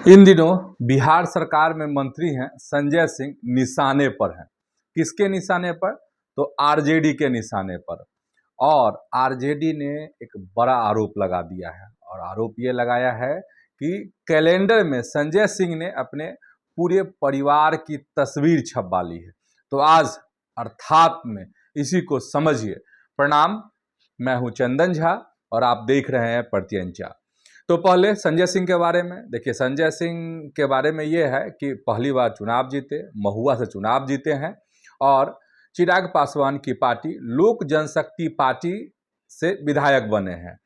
इन दिनों बिहार सरकार में मंत्री हैं संजय सिंह निशाने पर हैं। किसके निशाने पर? तो आरजेडी के निशाने पर। और आरजेडी ने एक बड़ा आरोप लगा दिया है और आरोप ये लगाया है कि कैलेंडर में संजय सिंह ने अपने पूरे परिवार की तस्वीर छपवा ली है। तो आज अर्थात में इसी को समझिए। प्रणाम, मैं हूं चंदन झा और आप देख रहे हैं प्रत्यंचा। तो पहले संजय सिंह के बारे में देखिए। संजय सिंह के बारे में ये है कि पहली बार चुनाव जीते, महुआ से चुनाव जीते हैं और चिराग पासवान की पार्टी लोक जनशक्ति पार्टी से विधायक बने हैं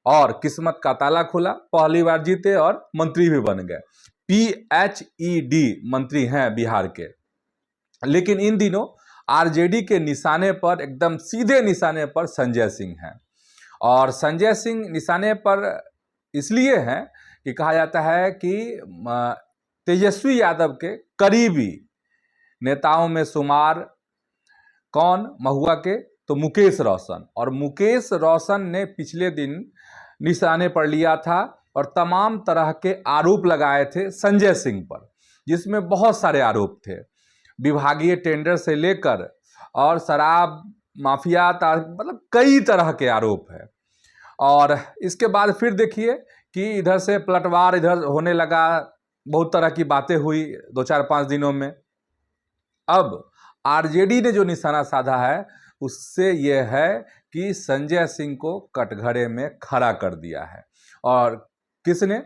और किस्मत का ताला खुला, पहली बार जीते और मंत्री भी बन गए। PHED मंत्री हैं बिहार के। लेकिन इन दिनों आरजेडी के निशाने पर, एकदम सीधे निशाने पर संजय सिंह हैं। और संजय सिंह निशाने पर इसलिए हैं कि कहा जाता है कि तेजस्वी यादव के करीबी नेताओं में शुमार कौन? महुआ के तो मुकेश रोशन। और मुकेश रोशन ने पिछले दिन निशाने पर लिया था और तमाम तरह के आरोप लगाए थे संजय सिंह पर, जिसमें बहुत सारे आरोप थे, विभागीय टेंडर से लेकर और शराब माफिया, मतलब कई तरह के आरोप है। और इसके बाद फिर देखिए कि इधर से पलटवार इधर होने लगा, बहुत तरह की बातें हुई 2-4-5 दिनों में। अब आरजेडी ने जो निशाना साधा है उससे यह है कि संजय सिंह को कटघरे में खड़ा कर दिया है। और किसने?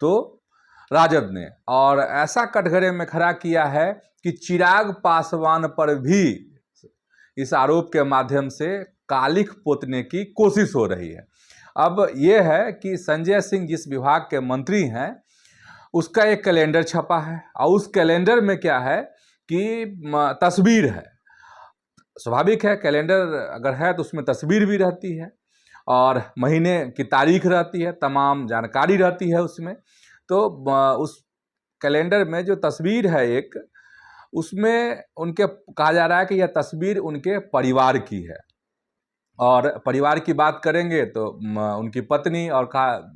तो राजद ने। और ऐसा कटघरे में खड़ा किया है कि चिराग पासवान पर भी इस आरोप के माध्यम से कालिख पोतने की कोशिश हो रही है। अब यह है कि संजय सिंह जिस विभाग के मंत्री हैं उसका एक कैलेंडर छपा है और उस कैलेंडर में क्या है कि तस्वीर है। स्वाभाविक है, कैलेंडर अगर है तो उसमें तस्वीर भी रहती है और महीने की तारीख रहती है, तमाम जानकारी रहती है उसमें। तो उस कैलेंडर में जो तस्वीर है एक, उसमें उनके कहा जा रहा है कि यह तस्वीर उनके परिवार की है। और परिवार की बात करेंगे तो उनकी पत्नी और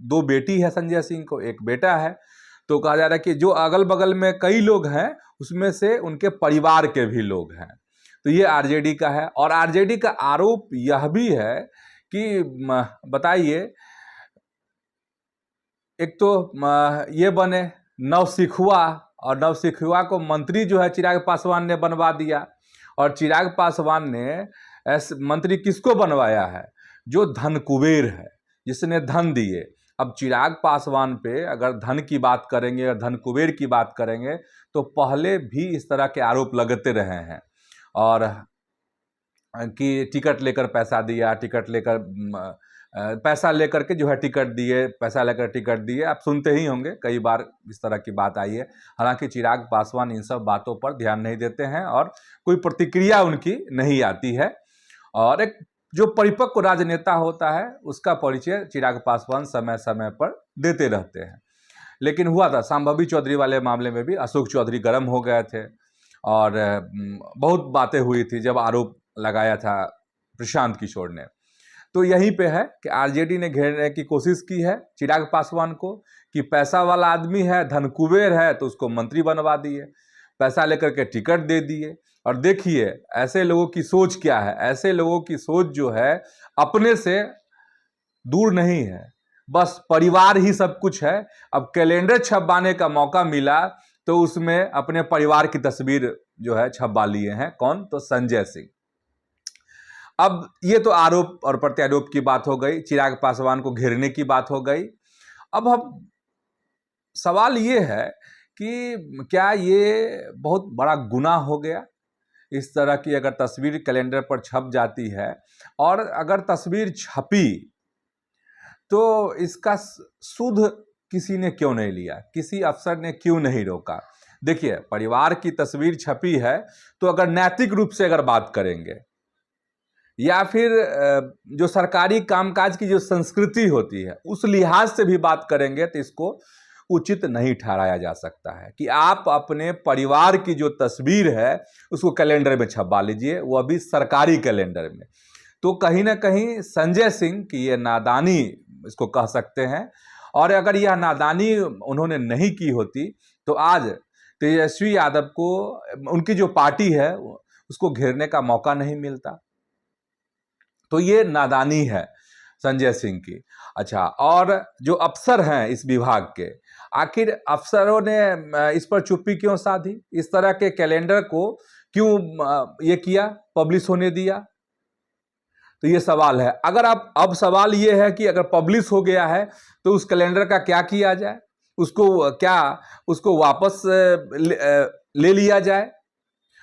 2 बेटी है संजय सिंह को, 1 बेटा है। तो कहा जा रहा है कि जो अगल बगल में कई लोग हैं उसमें से उनके परिवार के भी लोग हैं। तो ये आरजेडी का है। और आरजेडी का आरोप यह भी है कि बताइए, एक तो ये बने नवसिखुआ, और नवसिखुआ को मंत्री जो है चिराग पासवान ने बनवा दिया। और चिराग पासवान ने ऐसे मंत्री किसको बनवाया है? जो धन कुबेर है, जिसने धन दिए। अब चिराग पासवान पे अगर धन की बात करेंगे और धन कुबेर की बात करेंगे तो पहले भी इस तरह के आरोप लगते रहे हैं। और कि टिकट लेकर पैसा दिया, टिकट लेकर पैसा लेकर के जो है टिकट दिए, पैसा लेकर टिकट दिए, आप सुनते ही होंगे, कई बार इस तरह की बात आई है। हालांकि चिराग पासवान इन सब बातों पर ध्यान नहीं देते हैं और कोई प्रतिक्रिया उनकी नहीं आती है। और एक जो परिपक्व राजनेता होता है उसका परिचय चिराग पासवान समय समय पर देते रहते हैं। लेकिन हुआ था संभावी चौधरी वाले मामले में भी अशोक चौधरी गर्म हो गए थे और बहुत बातें हुई थी जब आरोप लगाया था प्रशांत किशोर ने। तो यहीं पे है कि आरजेडी ने घेरने की कोशिश की है चिराग पासवान को कि पैसा वाला आदमी है, धन कुबेर है, तो उसको मंत्री बनवा दिए, पैसा लेकर के टिकट दे दिए। और देखिए ऐसे लोगों की सोच क्या है। ऐसे लोगों की सोच जो है अपने से दूर नहीं है, बस परिवार ही सब कुछ है। अब कैलेंडर छपवाने का मौका मिला तो उसमें अपने परिवार की तस्वीर जो है छपवा लिए हैं। कौन? तो संजय सिंह। अब ये तो आरोप और प्रत्यारोप की बात हो गई, चिराग पासवान को घेरने की बात हो गई। अब हम सवाल ये है कि क्या ये बहुत बड़ा गुनाह हो गया? इस तरह की अगर तस्वीर कैलेंडर पर छप जाती है और अगर तस्वीर छपी तो इसका सुध किसी ने क्यों नहीं लिया? किसी अफसर ने क्यों नहीं रोका? देखिए, परिवार की तस्वीर छपी है तो अगर नैतिक रूप से अगर बात करेंगे या फिर जो सरकारी कामकाज की जो संस्कृति होती है उस लिहाज से भी बात करेंगे तो इसको उचित नहीं ठहराया जा सकता है कि आप अपने परिवार की जो तस्वीर है उसको कैलेंडर में छपवा लीजिए, वो अभी सरकारी कैलेंडर में। तो कहीं ना कहीं संजय सिंह की ये नादानी इसको कह सकते हैं और अगर यह नादानी उन्होंने नहीं की होती तो आज तेजस्वी यादव को, उनकी जो पार्टी है, उसको घेरने का मौका नहीं मिलता। तो ये नादानी है संजय सिंह की। अच्छा, और जो अफसर हैं इस विभाग के, आखिर अफसरों ने इस पर चुप्पी क्यों साधी? इस तरह के कैलेंडर को क्यों ये किया, पब्लिश होने दिया? तो ये सवाल है। अगर आप, अब सवाल ये है कि अगर पब्लिश हो गया है तो उस कैलेंडर का क्या किया जाए? उसको वापस ले लिया जाए?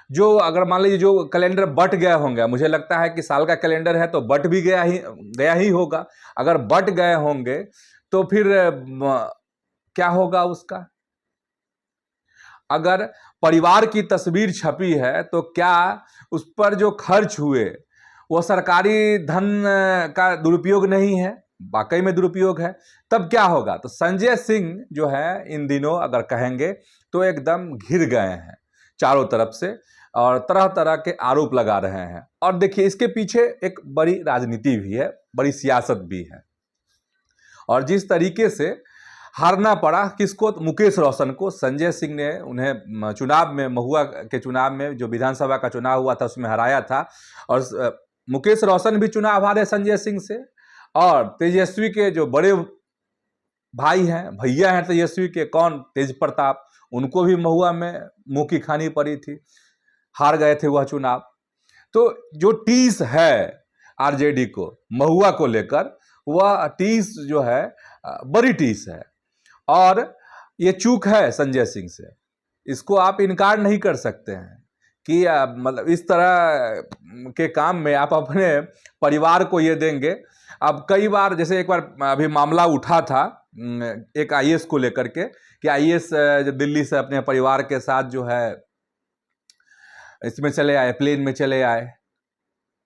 जो अगर मान लीजिए जो कैलेंडर बट गए होंगे, मुझे लगता है कि साल का कैलेंडर है तो बट भी गया ही होगा। अगर बट गए होंगे तो फिर क्या होगा उसका? अगर परिवार की तस्वीर छपी है तो क्या उस पर जो खर्च हुए वो सरकारी धन का दुरुपयोग नहीं है? वाकई में दुरुपयोग है। तब क्या होगा? तो संजय सिंह जो है इन दिनों अगर कहेंगे तो एकदम घिर गए हैं चारों तरफ से और तरह तरह के आरोप लगा रहे हैं। और देखिए, इसके पीछे एक बड़ी राजनीति भी है, बड़ी सियासत भी है। और जिस तरीके से हारना पड़ा किसको? तो मुकेश रोशन को। संजय सिंह ने उन्हें चुनाव में, महुआ के चुनाव में, जो विधानसभा का चुनाव हुआ था उसमें हराया था। और मुकेश रोशन भी चुनाव हारे संजय सिंह से। और तेजस्वी के जो बड़े भाई हैं, भैया हैं तेजस्वी के, कौन? तेज प्रताप, उनको भी महुआ में मुंह की खानी पड़ी थी, हार गए थे वह चुनाव। तो जो टीस है आरजेडी को महुआ को लेकर, वह टीस जो है बड़ी टीस है। और ये चूक है संजय सिंह से, इसको आप इनकार नहीं कर सकते हैं कि मतलब इस तरह के काम में आप अपने परिवार को ये देंगे। अब कई बार, जैसे एक बार अभी मामला उठा था एक आईएएस को लेकर के, कि आईएएस दिल्ली से अपने परिवार के साथ जो है इसमें चले आए, प्लेन में चले आए,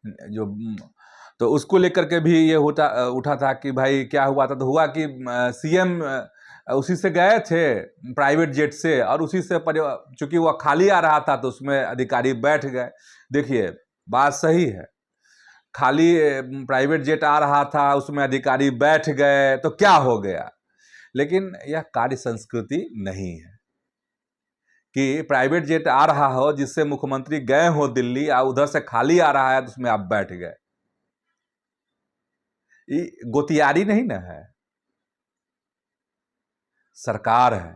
जो तो उसको लेकर के भी ये उठा था कि भाई क्या हुआ था? तो हुआ कि सीएम उसी से गए थे प्राइवेट जेट से, और उसी से चूंकि वह खाली आ रहा था तो उसमें अधिकारी बैठ गए। देखिए, बात सही है, खाली प्राइवेट जेट आ रहा था, उसमें अधिकारी बैठ गए तो क्या हो गया? लेकिन यह कार्य संस्कृति नहीं है कि प्राइवेट जेट आ रहा हो जिससे मुख्यमंत्री गए हो दिल्ली, और उधर से खाली आ रहा है तो उसमें आप बैठ गए। ये गोतियारी नहीं ना है, सरकार है।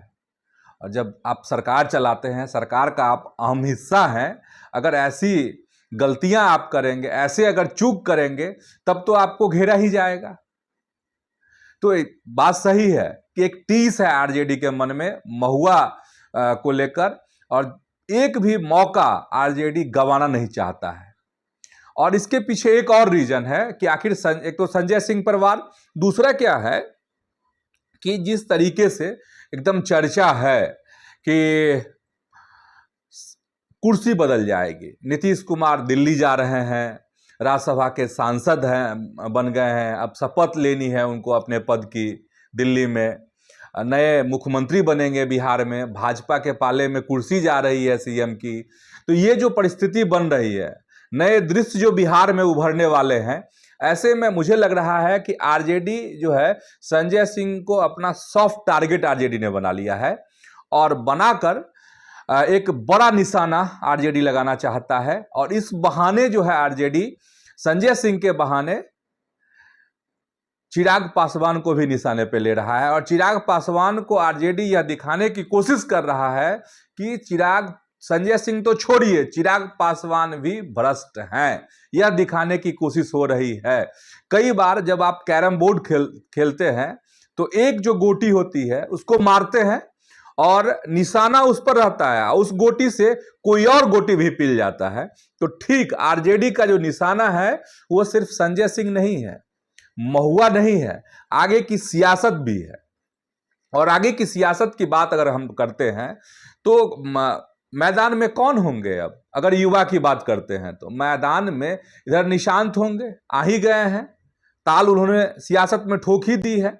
और जब आप सरकार चलाते हैं, सरकार का आप अहम हिस्सा हैं, अगर ऐसी गलतियां आप करेंगे, ऐसे अगर चूक करेंगे, तब तो आपको घेरा ही जाएगा। तो बात सही है कि एक टीस है आरजेडी के मन में महुआ को लेकर, और एक भी मौका आरजेडी गंवाना नहीं चाहता है। और इसके पीछे एक और रीजन है कि आखिर एक तो संजय सिंह परिवार, दूसरा क्या है कि जिस तरीके से एकदम चर्चा है कि कुर्सी बदल जाएगी, नीतीश कुमार दिल्ली जा रहे हैं, राज्यसभा के सांसद हैं, बन गए हैं, अब शपथ लेनी है उनको अपने पद की दिल्ली में, नए मुख्यमंत्री बनेंगे बिहार में, भाजपा के पाले में कुर्सी जा रही है सीएम की। तो ये जो परिस्थिति बन रही है, नए दृश्य जो बिहार में उभरने वाले हैं, ऐसे में मुझे लग रहा है कि आरजेडी जो है संजय सिंह को अपना सॉफ्ट टारगेट आरजेडी ने बना लिया है, और बनाकर एक बड़ा निशाना आरजेडी लगाना चाहता है। और इस बहाने जो है आरजेडी संजय सिंह के बहाने चिराग पासवान को भी निशाने पे ले रहा है। और चिराग पासवान को आरजेडी यह दिखाने की कोशिश कर रहा है कि संजय सिंह तो छोड़िए, चिराग पासवान भी भ्रष्ट हैं, यह दिखाने की कोशिश हो रही है। कई बार जब आप कैरम बोर्ड खेलते हैं तो एक जो गोटी होती है उसको मारते हैं और निशाना उस पर रहता है, उस गोटी से कोई और गोटी भी पिल जाता है। तो ठीक आरजेडी का जो निशाना है वो सिर्फ संजय सिंह नहीं है, महुआ नहीं है, आगे की सियासत भी है। और आगे की सियासत की बात अगर हम करते हैं तो मैदान में कौन होंगे? अब अगर युवा की बात करते हैं तो मैदान में इधर निशांत होंगे, आ ही गए हैं, ताल उन्होंने सियासत में ठोक ही दी है।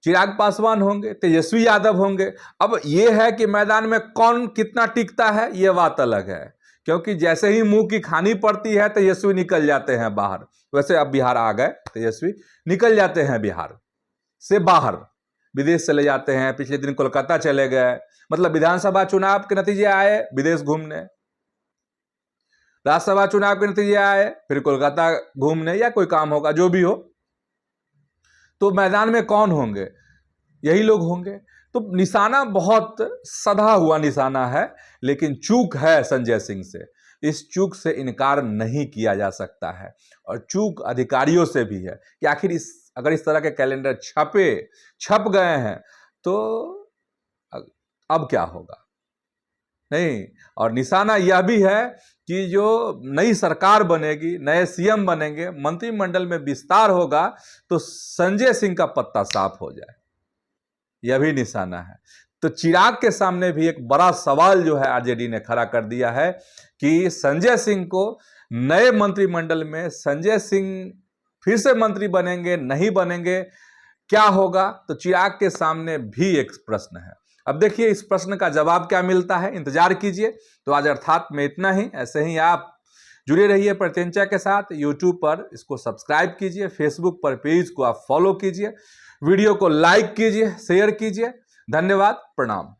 चिराग पासवान होंगे, तेजस्वी यादव होंगे। अब यह है कि मैदान में कौन कितना टिकता है, यह बात अलग है, क्योंकि जैसे ही मुंह की खानी पड़ती है तेजस्वी निकल जाते हैं बाहर। वैसे अब बिहार आ गए, तेजस्वी निकल जाते हैं बिहार से बाहर। विदेश चले जाते हैं। पिछले दिन कोलकाता चले गए, मतलब विधानसभा चुनाव के नतीजे आए विदेश घूमने, राज्यसभा चुनाव के नतीजे आए फिर कोलकाता घूमने, या कोई काम होगा जो भी हो, तो मैदान में कौन होंगे? यही लोग होंगे। तो निशाना बहुत सधा हुआ निशाना है, लेकिन चूक है संजय सिंह से। इस चूक से इनकार नहीं किया जा सकता है, और चूक अधिकारियों से भी है कि आखिर अगर इस तरह के कैलेंडर छप गए हैं तो अब क्या होगा? नहीं, और निशाना यह भी है कि जो नई सरकार बनेगी, नए सीएम बनेंगे, मंत्रिमंडल में विस्तार होगा, तो संजय सिंह का पत्ता साफ हो जाए, यह भी निशाना है। तो चिराग के सामने भी एक बड़ा सवाल जो है आरजेडी ने खड़ा कर दिया है कि संजय सिंह को नए मंत्रिमंडल में संजय सिंह फिर से मंत्री बनेंगे, नहीं बनेंगे, क्या होगा? तो चिराग के सामने भी एक प्रश्न है। अब देखिए इस प्रश्न का जवाब क्या मिलता है, इंतजार कीजिए। तो आज अर्थात में इतना ही। ऐसे ही आप जुड़े रहिए प्रत्यंचा के साथ। यूट्यूब पर इसको सब्सक्राइब कीजिए, फेसबुक पर पेज को आप फॉलो कीजिए, वीडियो को लाइक कीजिए, शेयर कीजिए। धन्यवाद, प्रणाम।